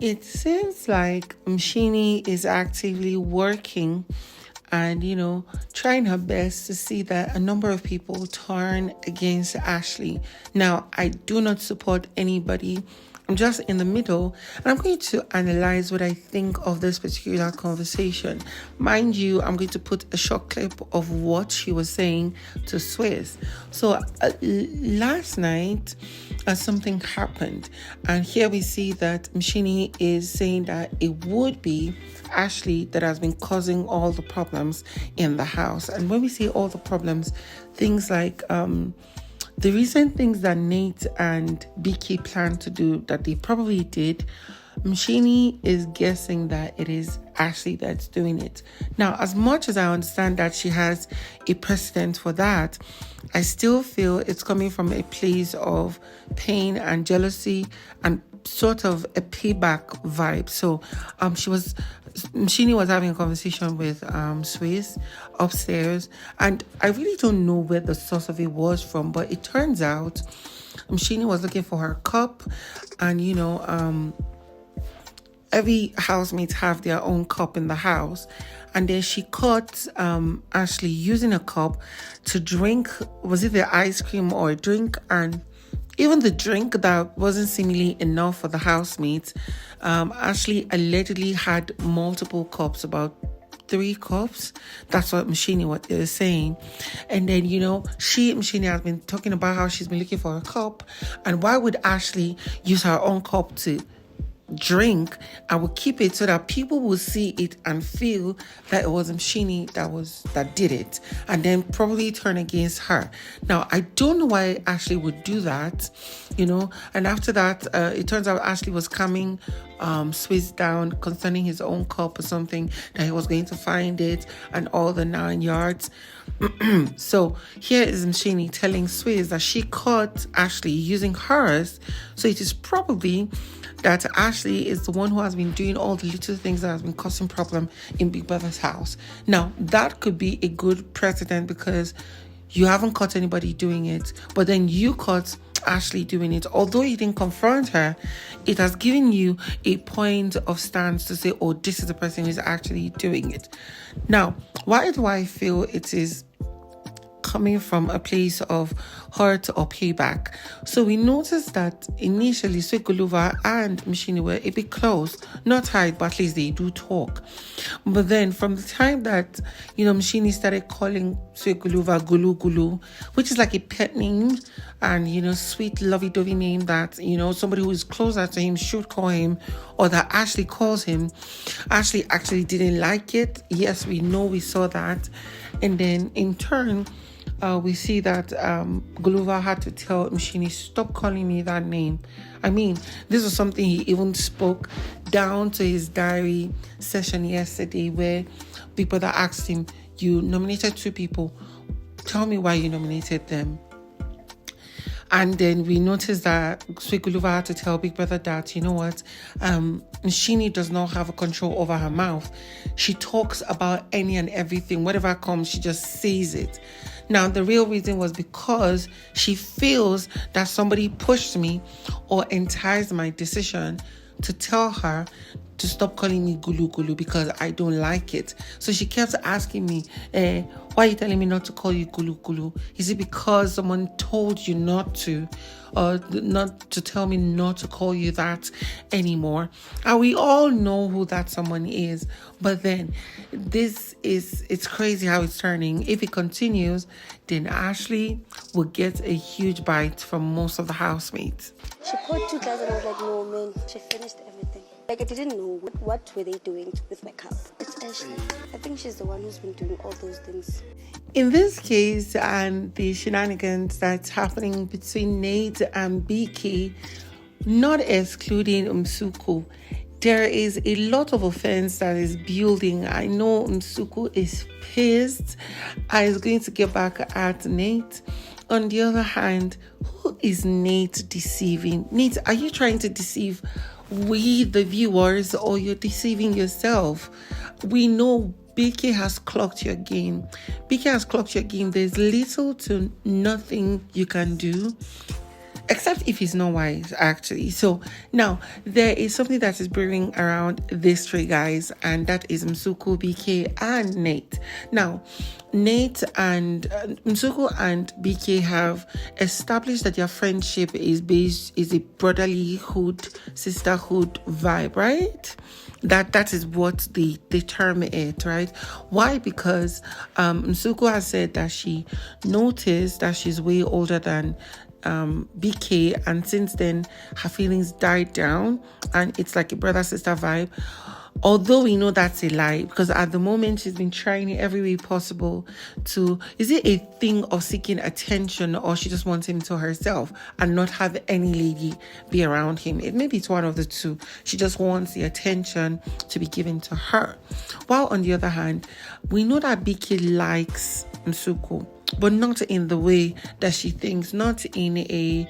It seems like MSHINI is actively working and, trying her best to see that a number of people turn against Ashley. Now, I do not support anybody. I'm just in the middle, and I'm going to analyze what I think of this particular conversation. Mind you, I'm going to put a short clip of what she was saying to Swiss. So last night, something happened, and here we see that MSHINI is saying that it would be Ashley that has been causing all the problems in the house. And when we see all the problems, things like the recent things that Nate and BK plan to do that they probably did, MSHINI is guessing that it is Ashley that's doing it. Now, as much as I understand that she has a precedent for that, I still feel it's coming from a place of pain and jealousy and sort of a payback vibe. So MSHINI was having a conversation with Swiss upstairs, and I really don't know where the source of it was from, but it turns out MSHINI was looking for her cup, and every housemate have their own cup in the house, and then she caught Ashley using a cup to drink, was it the ice cream or a drink, and even the drink that wasn't seemingly enough for the housemates. Ashley allegedly had multiple cups, about 3 cups. That's what MSHINI is saying. And then, MSHINI has been talking about how she's been looking for a cup. And why would Ashley use her own cup to drink? I will keep it so that people will see it and feel that it was MSHINI that did it, and then probably turn against her. Now, I don't know why Ashley would do that, and after that, it turns out Ashley was calming Swiss down concerning his own cup or something, that he was going to find it and all the 9 yards. So here is MSHINI telling Swiss that she caught Ashley using hers, so it is probably that Ashley is the one who has been doing all the little things that has been causing problem in Big Brother's house. Now, that could be a good precedent because you haven't caught anybody doing it, but then you caught Ashley doing it. Although you didn't confront her, it has given you a point of stance to say, oh, this is the person who's actually doing it. Now, why do I feel it is coming from a place of hurt or payback? So we noticed that initially Sweguluva and MSHINI were a bit close, not tight, but at least they do talk. But then from the time that MSHINI started calling Sweguluva Gulu Gulu, which is like a pet name and sweet lovey-dovey name that somebody who is closer to him should call him, or that Ashley calls him, Ashley actually didn't like it. Yes, we saw that. And then in turn, we see that Guluva had to tell MSHINI, stop calling me that name. I mean, this was something he even spoke down to his diary session yesterday, where Big Brother asked him, you nominated 2 people. Tell me why you nominated them. And then we noticed that Sweguluva had to tell Big Brother that, you know what, MSHINI does not have a control over her mouth. She talks about any and everything. Whatever comes, she just says it. Now, the real reason was because she feels that somebody pushed me or enticed my decision to tell her to stop calling me Gulu Gulu because I don't like it. So she kept asking me, why are you telling me not to call you Gulu Gulu? Is it because someone told you not to? Or not to tell me not to call you that anymore? And we all know who that someone is. But then it's crazy how it's turning. If it continues, then Ashley will get a huge bite from most of the housemates. She poured 2 glasses and I was like, no, man, she finished everything. Like, I didn't know what were they doing with my cup. It's Ashley. I think she's the one who's been doing all those things. In this case, and the shenanigans that's happening between Nate and BK, not excluding Msuku, there is a lot of offense that is building. I know Msuku is pissed and is going to get back at Nate. On the other hand, who is Nate deceiving? Nate, are you trying to deceive we, the viewers, or you're deceiving yourself? We know BK has clocked your game. BK has clocked your game. There's little to nothing you can do. except if he's not wise, actually. So now there is something that is brewing around these three guys, and that is Msuku, BK, and Nate. Now Nate and Msuku and BK have established that their friendship is a brotherlyhood, sisterhood vibe, right? That is what the term is, right? Why? Because Msuku has said that she noticed that she's way older than BK, and since then her feelings died down, and it's like a brother sister vibe. Although we know that's a lie, because at the moment she's been trying every way possible to, is it a thing of seeking attention, or she just wants him to herself and not have any lady be around him? Maybe it's one of the two. She just wants the attention to be given to her. While on the other hand, we know that BK likes Msuku, but not in the way that she thinks, not in a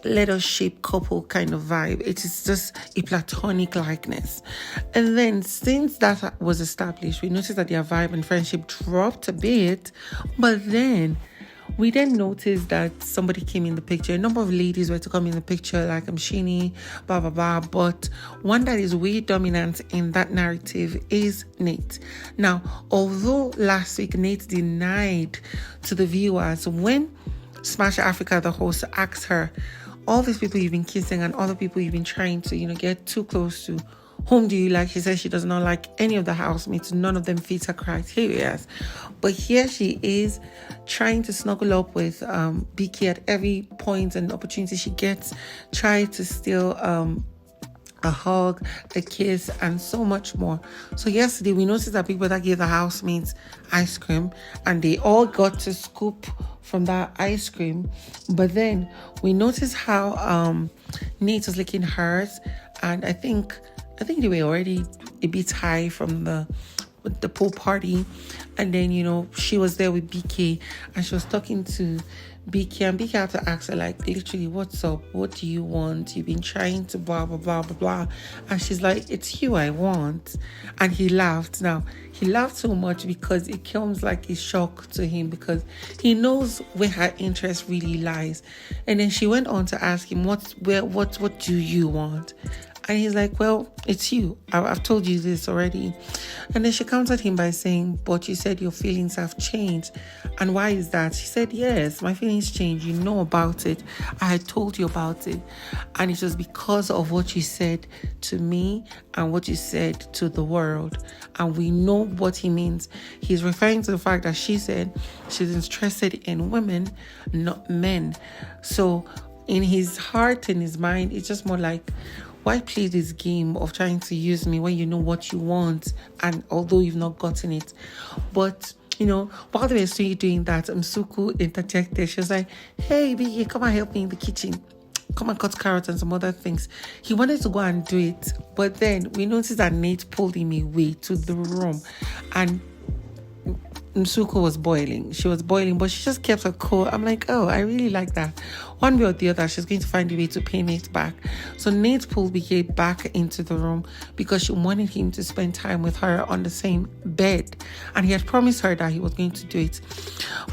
let us shape couple kind of vibe. It is just a platonic likeness. And then since that was established, we noticed that their vibe and friendship dropped a bit, but then we noticed that somebody came in the picture. A number of ladies were to come in the picture, like MSHINI, blah blah blah, but one that is way dominant in that narrative is Nate. Now, although last week Nate denied to the viewers when Smash Africa, the host, asked her, all these people you've been kissing and other people you've been trying to, get too close to, whom do you like? She says she does not like any of the housemates. None of them fit her criteria. But here she is trying to snuggle up with BK at every point and opportunity she gets, try to steal a hug, a kiss, and so much more. So yesterday we noticed that Big Brother gave the housemates ice cream, and they all got to scoop from that ice cream. But then we noticed how Nate was licking hers, and I think they were already a bit high from the pool party. And then she was there with BK, and she was talking to BK, and BK had to ask her, like, literally, what's up? What do you want? You've been trying to blah blah blah blah blah. And she's like, it's you I want. And he laughed. Now he laughed so much because it comes like a shock to him, because he knows where her interest really lies. And then she went on to ask him, what do you want? And he's like, well, it's you. I've told you this already. And then she countered him by saying, but you said your feelings have changed. And why is that? She said, yes, my feelings changed. You know about it. I had told you about it. And it was because of what you said to me and what you said to the world. And we know what he means. He's referring to the fact that she said she's interested in women, not men. So in his heart and his mind, it's just more like, why play this game of trying to use me when you know what you want, and although you've not gotten it? But while they were still doing that, Msuku interjected. She was like, hey BK, come and help me in the kitchen, come and cut carrots and some other things. He wanted to go and do it, but then we noticed that Nate pulled him away to the room, and Msuku was boiling. She was boiling, but she just kept her cool. I'm like, oh, I really like that. One way or the other, she's going to find a way to pay Nate back. So Nate pulled BK back into the room because she wanted him to spend time with her on the same bed. And he had promised her that he was going to do it.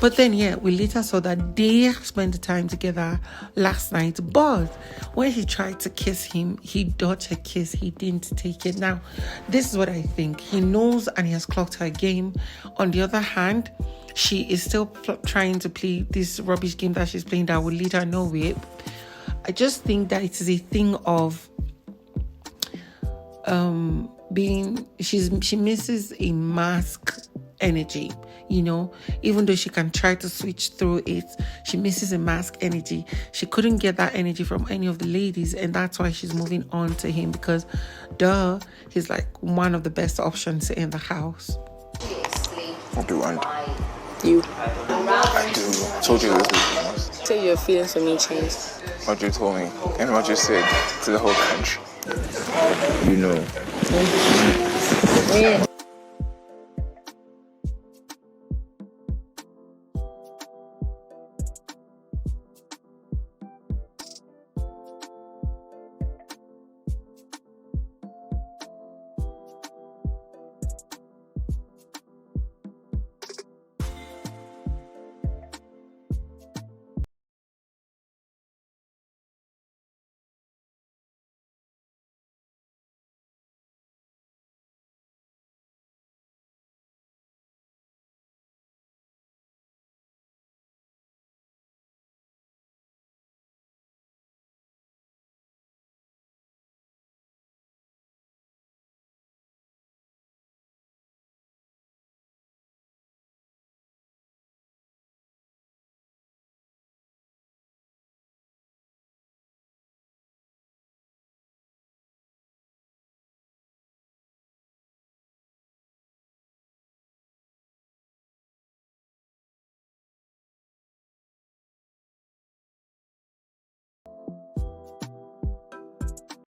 But then, we later saw that they spent the time together last night. But when she tried to kiss him, he dodged her kiss. He didn't take it. Now, this is what I think. He knows and he has clocked her game. On the other hand, she is still trying to play this rubbish game that she's playing that will lead her nowhere. I just think that it is a thing of she misses a mask energy, even though she can try to switch through it. She misses a mask energy. She couldn't get that energy from any of the ladies, and that's why she's moving on to him, because he's like one of the best options in the house. What do you want? You. I do. I told you this. Tell your feelings for me changed. What you told me and what you said to the whole country. You know. When?